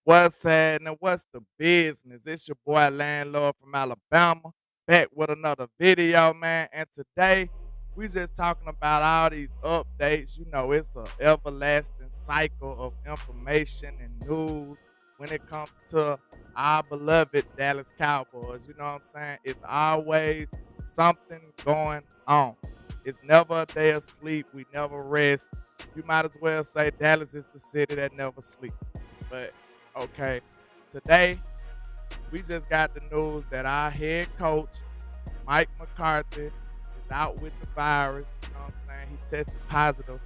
What's happening? What's the business? It's your boy Landlord from Alabama, back with another video, man. And today we just talking about all these updates. You know, it's a everlasting cycle of information and news when it comes to our beloved Dallas Cowboys. You know what I'm saying? It's always something going on. It's never a day of sleep. We never rest. You might as well say Dallas is the city that never sleeps. But okay, today we just got the news that our head coach, Mike McCarthy, is out with the virus. You know what I'm saying? He tested positive,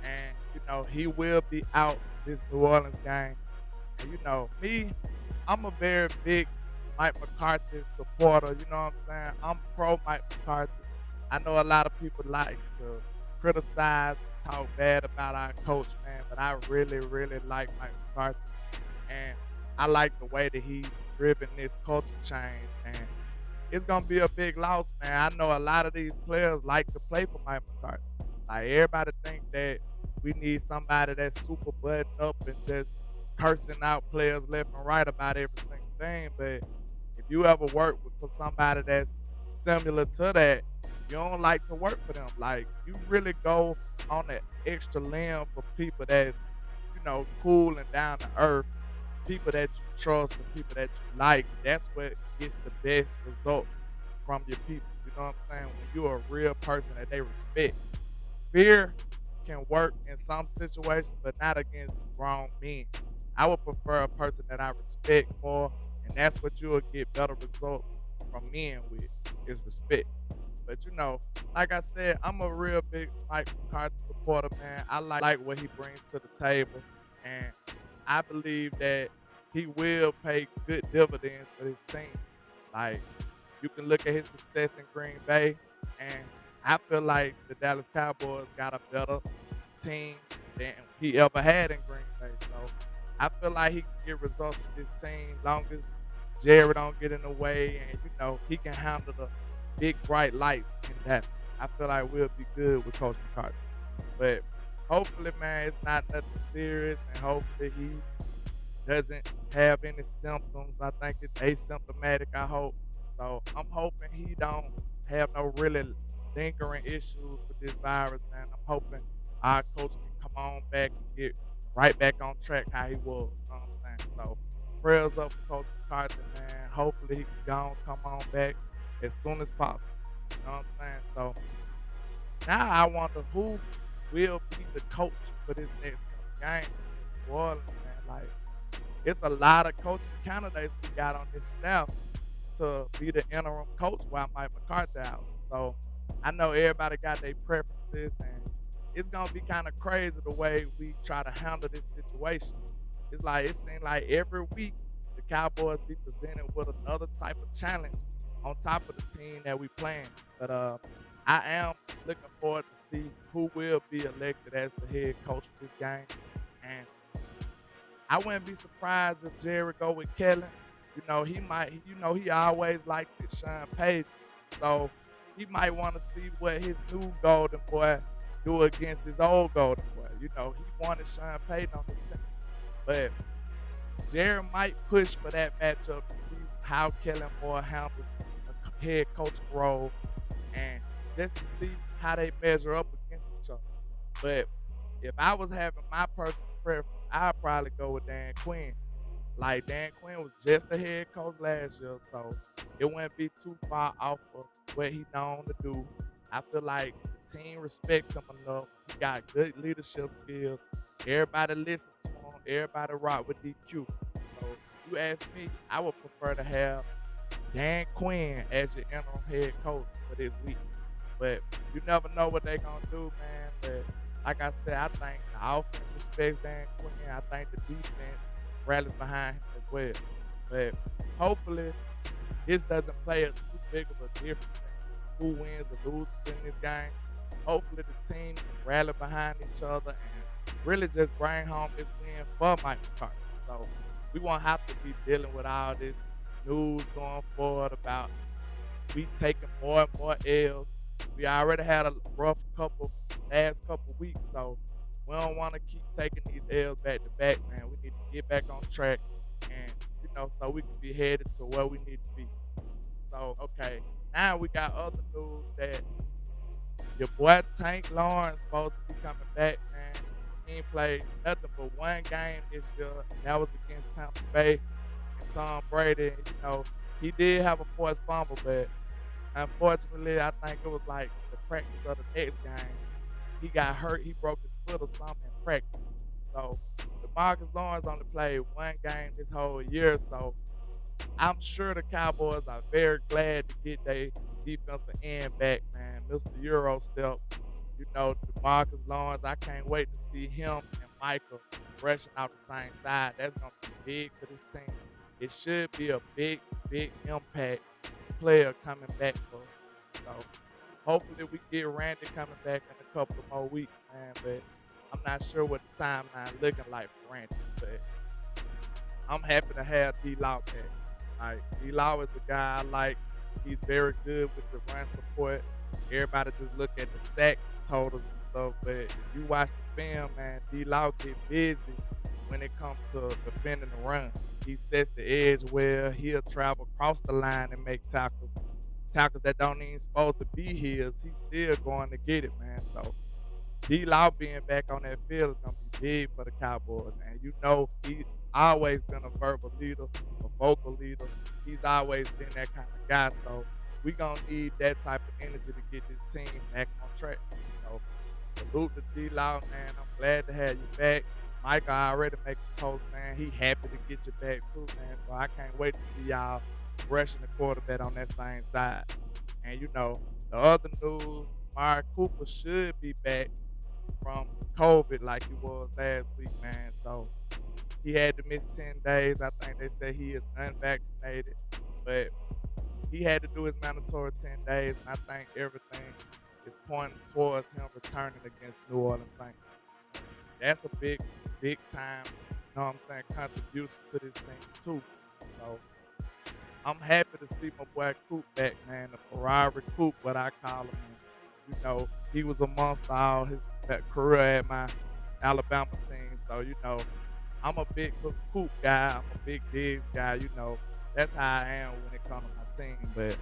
and he will be out this New Orleans game. And me, I'm a very big Mike McCarthy supporter. You know what I'm saying? I'm pro Mike McCarthy. I know a lot of people like to criticize and talk bad about our coach, man, but I really, really like Mike McCarthy. And I like the way that he's driven this culture change. And it's gonna be a big loss, man. I know a lot of these players like to play for Mike McCarthy. Like everybody think that we need somebody that's super buttoned up and just cursing out players left and right about every single thing. But if you ever work for somebody that's similar to that, you don't like to work for them. Like you really go on an extra limb for people that's cool and down to earth, people that you trust and people that you like. That's what gets the best results from your people. You know what I'm saying? When you're a real person that they respect. Fear can work in some situations, but not against grown men. I would prefer a person that I respect more, and that's what you'll get better results from men with is respect. But like I said, I'm a real big Mike McCarthy supporter, man. I like what he brings to the table, and I believe that he will pay good dividends for his team. Like you can look at his success in Green Bay, and I feel like the Dallas Cowboys got a better team than he ever had in Green Bay. So I feel like he can get results with this team long as Jerry don't get in the way, and he can handle the big bright lights in that. I feel like we'll be good with Coach McCarthy. But hopefully, man, it's not nothing serious, and hopefully he doesn't have any symptoms. I think it's asymptomatic, I hope. So I'm hoping he don't have no really lingering issues with this virus, man. I'm hoping our coach can come on back and get right back on track how he was. You know what I'm saying? So prayers up for Coach McCarthy, man. Hopefully he can go and come on back as soon as possible. You know what I'm saying? So now I wonder who will be the coach for this next game against New Orleans, man. Like it's a lot of coaching candidates we got on this staff to be the interim coach while Mike McCarthy out. So I know everybody got their preferences, and it's gonna be kind of crazy the way we try to handle this situation. It's like it seems like every week the Cowboys be presented with another type of challenge on top of the team that we playing. But I am looking forward to see who will be elected as the head coach for this game. And I wouldn't be surprised if Jerry go with Kellen. He might. He always liked it, Sean Payton. So he might want to see what his new golden boy do against his old golden boy. He wanted Sean Payton on his team, but Jerry might push for that matchup to see how Kellen Moore handles a head coaching role, and just to see how they measure up against each other. But if I was having my personal preference, I'd probably go with Dan Quinn. Like Dan Quinn was just the head coach last year, so it wouldn't be too far off of what he known to do. I feel like the team respects him enough. He got good leadership skills. Everybody listens to him. Everybody rock with DQ. So if you ask me, I would prefer to have Dan Quinn as your interim head coach for this week. But you never know what they're gonna do, man. But like I said, I think the offense respects Dan Quinn. I think the defense rallies behind him as well. But hopefully this doesn't play a too big of a difference in who wins or loses in this game. Hopefully the team can rally behind each other and really just bring home this win for Mike McCarthy. So we won't have to be dealing with all this news going forward about we taking more and more L's. We already had a rough last couple weeks, so we don't want to keep taking these L's back to back, man. We need to get back on track so we can be headed to where we need to be. So, okay, now we got other news that your boy Tank Lawrence supposed to be coming back, man. He ain't played nothing but one game this year, and that was against Tampa Bay and Tom Brady. And, he did have a forced fumble, but unfortunately, I think it was like the practice of the next game. He got hurt. He broke his foot or something in practice. So, DeMarcus Lawrence only played one game this whole year, so I'm sure the Cowboys are very glad to get their defensive end back, man. Mr. Euro step, DeMarcus Lawrence. I can't wait to see him and Michael rushing out the same side. That's gonna be big for this team. It should be a big, big impact player coming back for us. So hopefully we get Randy coming back in a couple of more weeks, man. But I'm not sure what the timeline looking like for Randy. But I'm happy to have D-Law back. Like, D-Law is the guy I like. He's very good with the run support. Everybody just look at the sack totals and stuff, but if you watch the film, man, D-Law get busy when it comes to defending the run. He sets the edge well. He'll travel across the line and make tackles. Tackles that don't even supposed to be his. He's still going to get it, man. So D-Law being back on that field is going to be big for the Cowboys. And he's always been a verbal leader, a vocal leader. He's always been that kind of guy. So we going to need that type of energy to get this team back on track. So salute to D-Law, man. I'm glad to have you back. Mike already making a post saying he happy to get you back too, man. So I can't wait to see y'all rushing the quarterback on that same side. And the other news, Amari Cooper should be back from COVID like he was last week, man. So he had to miss 10 days. I think they say he is unvaccinated, but he had to do his mandatory 10 days, and I think everything is pointing towards him returning against New Orleans Saints. That's a big, big time, contribution to this team too. So I'm happy to see my boy Coop back, man. The Ferrari Coop, what I call him. He was a monster all his career at my Alabama team. So, I'm a big Coop guy. I'm a big Diggs guy. That's how I am when it comes to my team. But,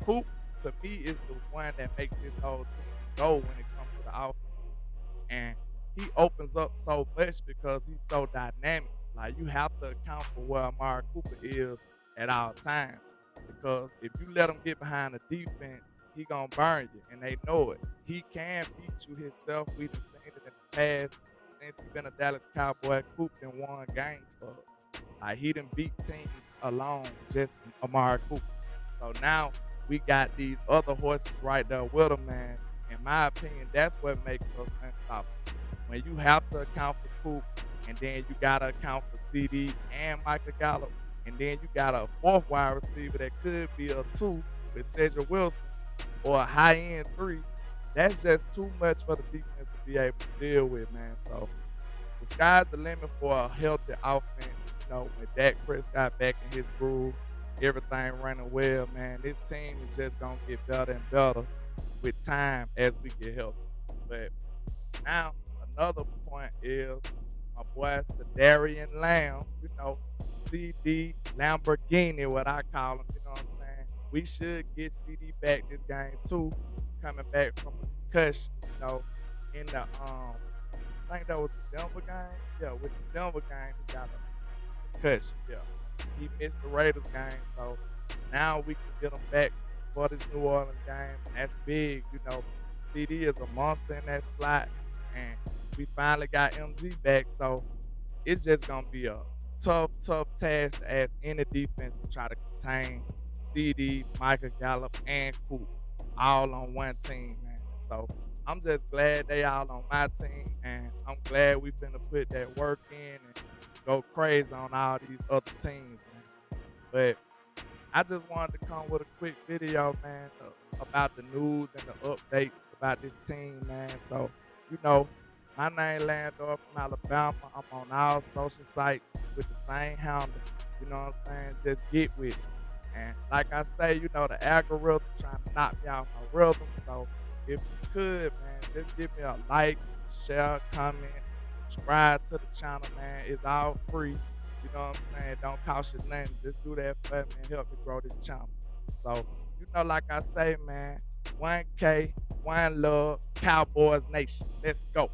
Coop, to me, is the one that makes this whole team go when it comes to the offense. And he opens up so much because he's so dynamic. Like, you have to account for where Amari Cooper is at all times. Because if you let him get behind the defense, he gonna burn you, and they know it. He can beat you himself. We've seen it in the past. Since he's been a Dallas Cowboy, Coop and won games for us. Like, he done beat teams alone, just Amari Cooper. So now we got these other horses right there with him, man. In my opinion, that's what makes us unstoppable. When you have to account for Coop, and then you gotta account for CeeDee and Michael Gallup, and then you got a fourth wide receiver that could be a 2 with Cedric Wilson, or a high-end 3, that's just too much for the defense to be able to deal with, man. So the sky's the limit for a healthy offense. With Dak Prescott back in his groove, everything running well, man. This team is just going to get better and better with time as we get healthy. But now another point is my boy Cedarian Lamb, CeeDee Lamborghini, what I call him, you know what I'm saying? We should get CeeDee back this game too, coming back from a concussion, in the I think that was the Denver game. Yeah, with the Denver game, he got a concussion. Yeah, he missed the Raiders game, so now we can get him back for this New Orleans game, and that's big. CeeDee is a monster in that slot, and we finally got MG back, so it's just gonna be a tough task to ask any defense to try to contain CeeDee, Michael Gallup, and Coop all on one team, man. So I'm just glad they all on my team, and I'm glad we finna put that work in and go crazy on all these other teams, man. But I just wanted to come with a quick video, man, about the news and the updates about this team, man. So, my name LandLord from Alabama. I'm on all social sites with the same handle. You know what I'm saying? Just get with it. And like I say, the algorithm trying to knock me off my rhythm. So if you could, man, just give me a like, share, comment, subscribe to the channel, man. It's all free. You know what I'm saying? Don't cost you nothing. Just do that for me and help me grow this channel. So, like I say, man, 1K, one love, Cowboys Nation. Let's go.